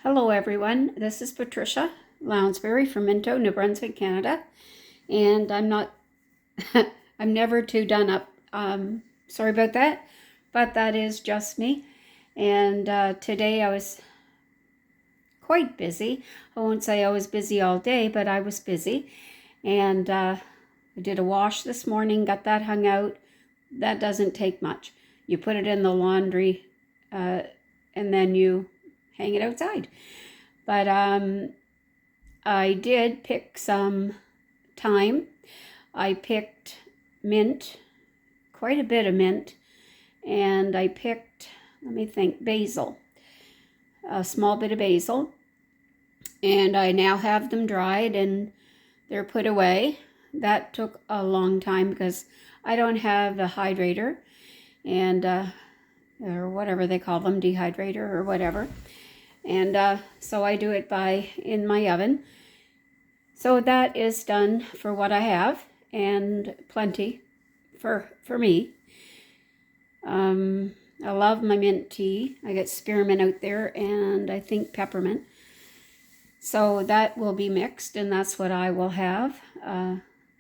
Hello everyone, this is Patricia Lounsbury from Minto, New Brunswick, Canada, and I'm never too done up. Sorry about that, but that is just me. And today I was quite busy. I won't say I was busy all day, but I was busy. And I did a wash this morning, got that hung out. That doesn't take much. You put it in the laundry and then you hang it outside. But I did pick some thyme. I picked mint, quite a bit of mint, and I picked, let me think, basil, a small bit of basil. And I now have them dried and they're put away. That took a long time because I don't have a hydrator and or whatever they call them, dehydrator or whatever. And so I do it in my oven. So that is done for what I have, and plenty for me. I love my mint tea. I got spearmint out there, and I think peppermint. So that will be mixed, and that's what I will have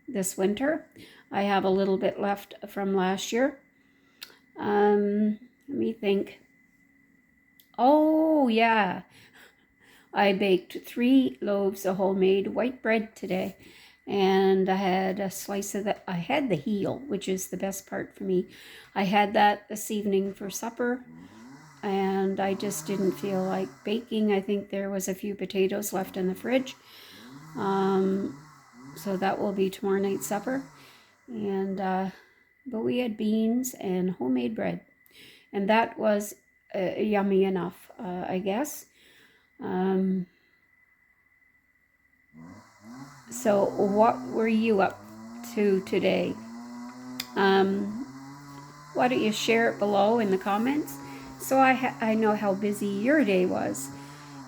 this winter. I have a little bit left from last year. Let me think. Oh, yeah. I baked 3 loaves of homemade white bread today, and I had a slice of I had the heel, which is the best part for me. I had that this evening for supper, and I just didn't feel like baking. I think there was a few potatoes left in the fridge, so that will be tomorrow night's supper. And but we had beans and homemade bread, and that was yummy enough, I guess. So what were you up to today? Why don't you share it below in the comments so I know how busy your day was.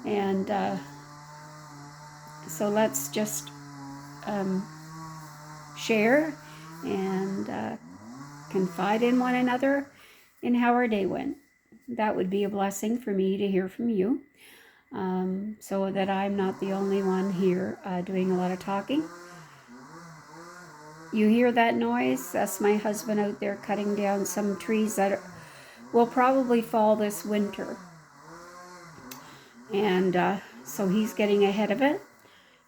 And so let's just share and confide in one another in how our day went. That would be a blessing for me to hear from you, so that I'm not the only one here doing a lot of talking. You hear that noise? That's my husband out there cutting down some trees that will probably fall this winter. And so he's getting ahead of it.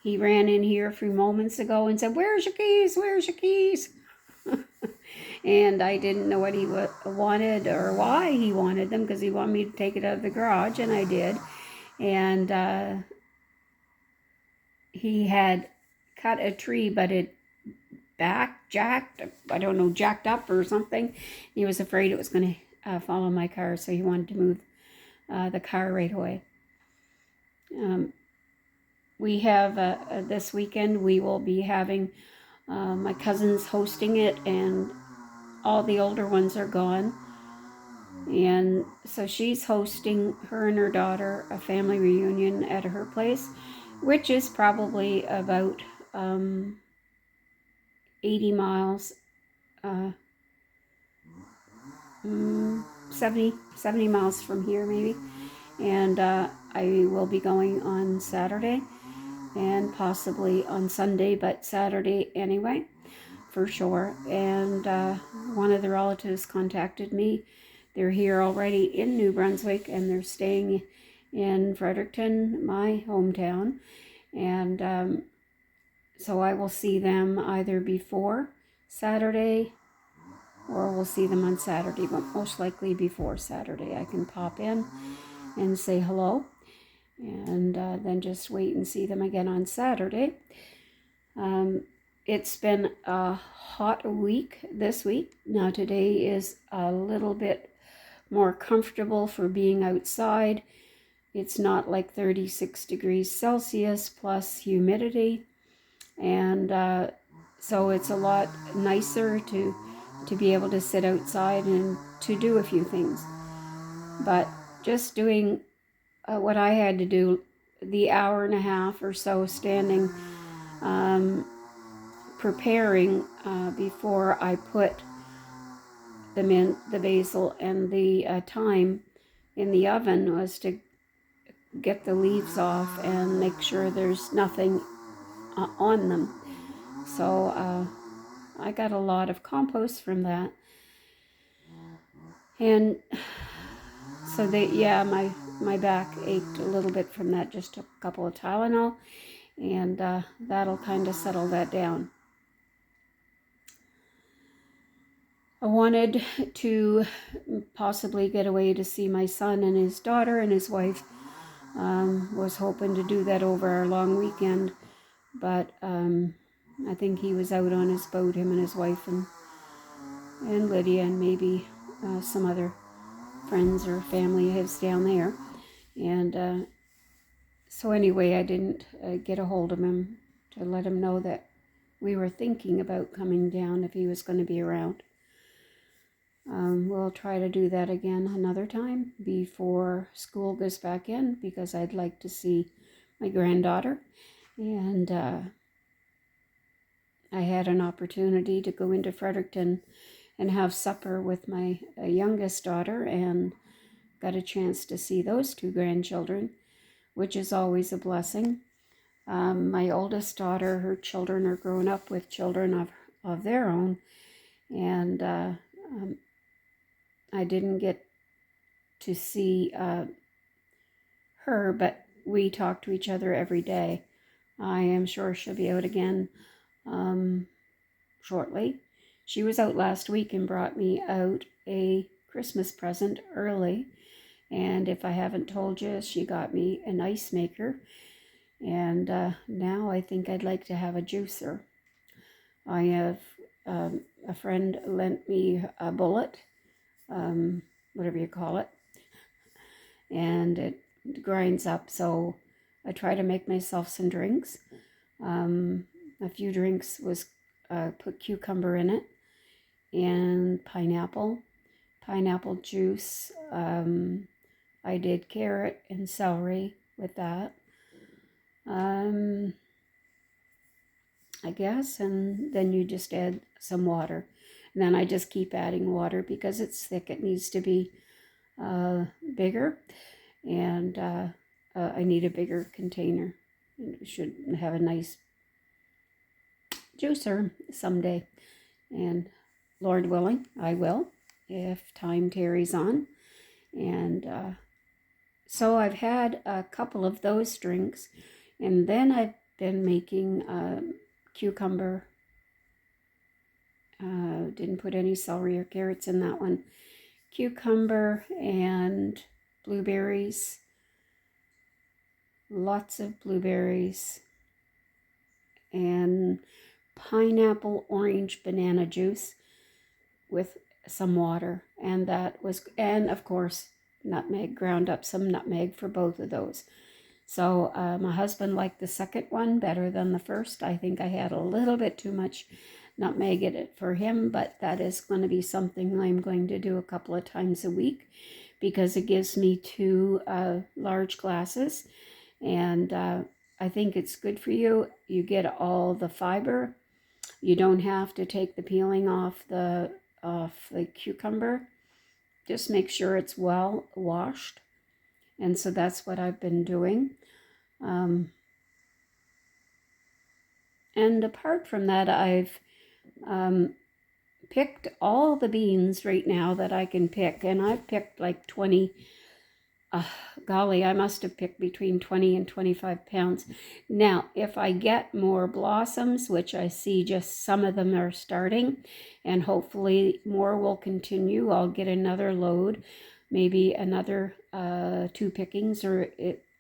He ran in here a few moments ago and said, "Where's your keys? Where's your keys?" And I didn't know what he wanted or why he wanted them, because he wanted me to take it out of the garage, and I did. And he had cut a tree, but it jacked up or something. He was afraid it was going to fall on my car, so he wanted to move the car right away. We have this weekend, we will be having my cousins hosting it, and all the older ones are gone. And so she's hosting, her and her daughter, a family reunion at her place, which is probably about 80 miles, 70 miles from here maybe. And I will be going on Saturday and possibly on Sunday, but Saturday anyway, for sure. And one of the relatives contacted me. They're here already in New Brunswick, and they're staying in Fredericton, my hometown. And so I will see them either before Saturday or we'll see them on Saturday, but most likely before Saturday. I can pop in and say hello, and then just wait and see them again on Saturday. It's been a hot week this week. Now today is a little bit more comfortable for being outside. It's not like 36 degrees Celsius plus humidity, and so it's a lot nicer to be able to sit outside and to do a few things. But just doing what I had to do, the hour and a half or so standing preparing before I put the mint, the basil, and the thyme in the oven, was to get the leaves off and make sure there's nothing on them. So I got a lot of compost from that. And so my back ached a little bit from that. Just took a couple of Tylenol, and that'll kind of settle that down. I wanted to possibly get away to see my son and his daughter and his wife. Was hoping to do that over our long weekend, but I think he was out on his boat, him and his wife and Lydia and maybe some other friends or family of his down there. And so anyway, I didn't get a hold of him to let him know that we were thinking about coming down if he was going to be around. We'll try to do that again another time before school goes back in, because I'd like to see my granddaughter. And I had an opportunity to go into Fredericton and have supper with my youngest daughter, and got a chance to see those two grandchildren, which is always a blessing. My oldest daughter, her children are growing up with children of their own, and I didn't get to see her, but we talk to each other every day. I am sure she'll be out again shortly. She was out last week and brought me out a Christmas present early. And if I haven't told you, she got me an ice maker. And now I think I'd like to have a juicer. I have a friend lent me a bullet, whatever you call it, and it grinds up. So I try to make myself some drinks. A few drinks was put cucumber in it and pineapple juice. I did carrot and celery with that, I guess, and then you just add some water. And then I just keep adding water because it's thick. It needs to be bigger, and I need a bigger container. It should have a nice juicer someday, and Lord willing, I will, if time tarries on. And so I've had a couple of those drinks, and then I've been making cucumber. Didn't put any celery or carrots in that one. Cucumber and blueberries. Lots of blueberries. And pineapple, orange, banana juice with some water. And of course, nutmeg, ground up some nutmeg for both of those. So my husband liked the second one better than the first. I think I had a little bit too much nutmeg in it for him, but that is going to be something I'm going to do a couple of times a week, because it gives me 2 large glasses, and I think it's good for you. You get all the fiber. You don't have to take the peeling off the cucumber. Just make sure it's well washed. And so that's what I've been doing. And apart from that, I've picked all the beans right now that I can pick. And I've picked like 20, golly, I must have picked between 20 and 25 pounds. Now, if I get more blossoms, which I see just some of them are starting, and hopefully more will continue, I'll get another load, maybe another 2 pickings, or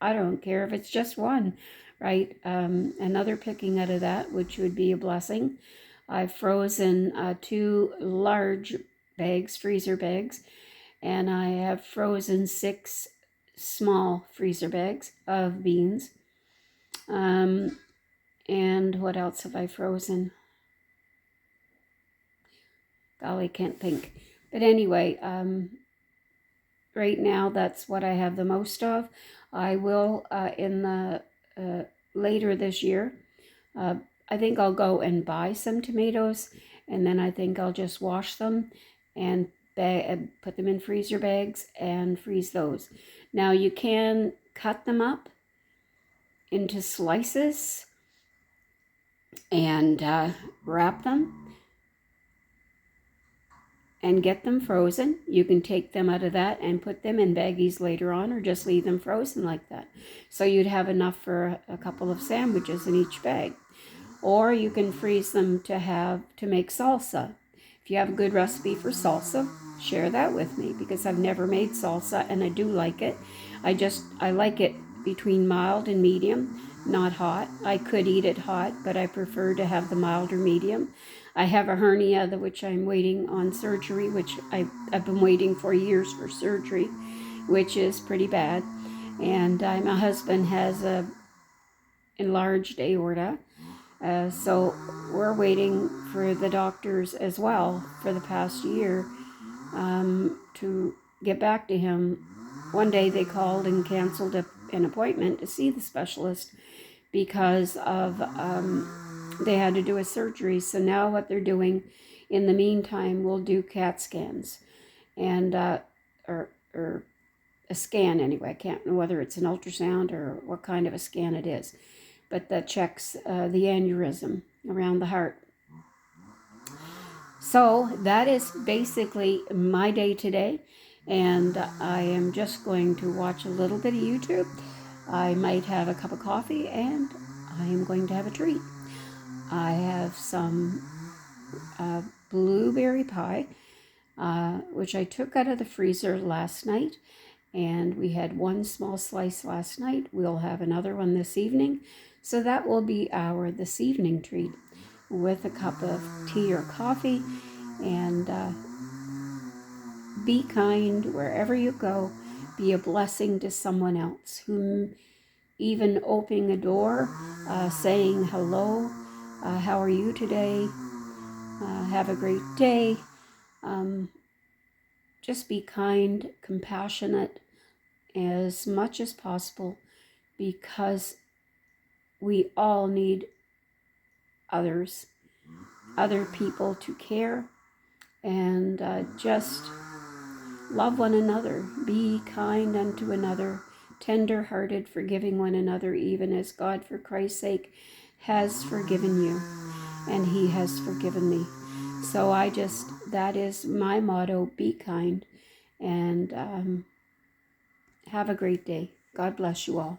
I don't care if it's just one, right? Another picking out of that, which would be a blessing. I've frozen 2 large bags, freezer bags, and I have frozen 6 small freezer bags of beans. And what else have I frozen? Golly, can't think. But anyway, right now that's what I have the most of. I will in the later this year, I think I'll go and buy some tomatoes, and then I think I'll just wash them and put them in freezer bags and freeze those. Now you can cut them up into slices and wrap them and get them frozen. You can take them out of that and put them in baggies later on, or just leave them frozen like that. So you'd have enough for a couple of sandwiches in each bag. Or you can freeze them to make salsa. If you have a good recipe for salsa, share that with me, because I've never made salsa and I do like it. I like it between mild and medium, not hot. I could eat it hot, but I prefer to have the mild or medium. I have a hernia, which I'm waiting on surgery, which I've been waiting for years for surgery, which is pretty bad. And my husband has a enlarged aorta. So we're waiting for the doctors as well for the past year to get back to him. One day they called and canceled an appointment to see the specialist because of they had to do a surgery. So now what they're doing in the meantime, we'll do CAT scans and or a scan anyway. I can't know whether it's an ultrasound or what kind of a scan it is, but that checks the aneurysm around the heart. So that is basically my day today, and I am just going to watch a little bit of YouTube. I might have a cup of coffee, and I am going to have a treat. I have some blueberry pie, which I took out of the freezer last night, and we had one small slice last night. We'll have another one this evening. So that will be our this evening treat, with a cup of tea or coffee. And be kind wherever you go. Be a blessing to someone else, whom even opening a door, saying hello, how are you today? Have a great day. Just be kind, compassionate as much as possible, because we all need other people to care, and just love one another. Be kind unto another, tender-hearted, forgiving one another, even as God, for Christ's sake, has forgiven you, and he has forgiven me. So that is my motto: be kind, and have a great day. God bless you all.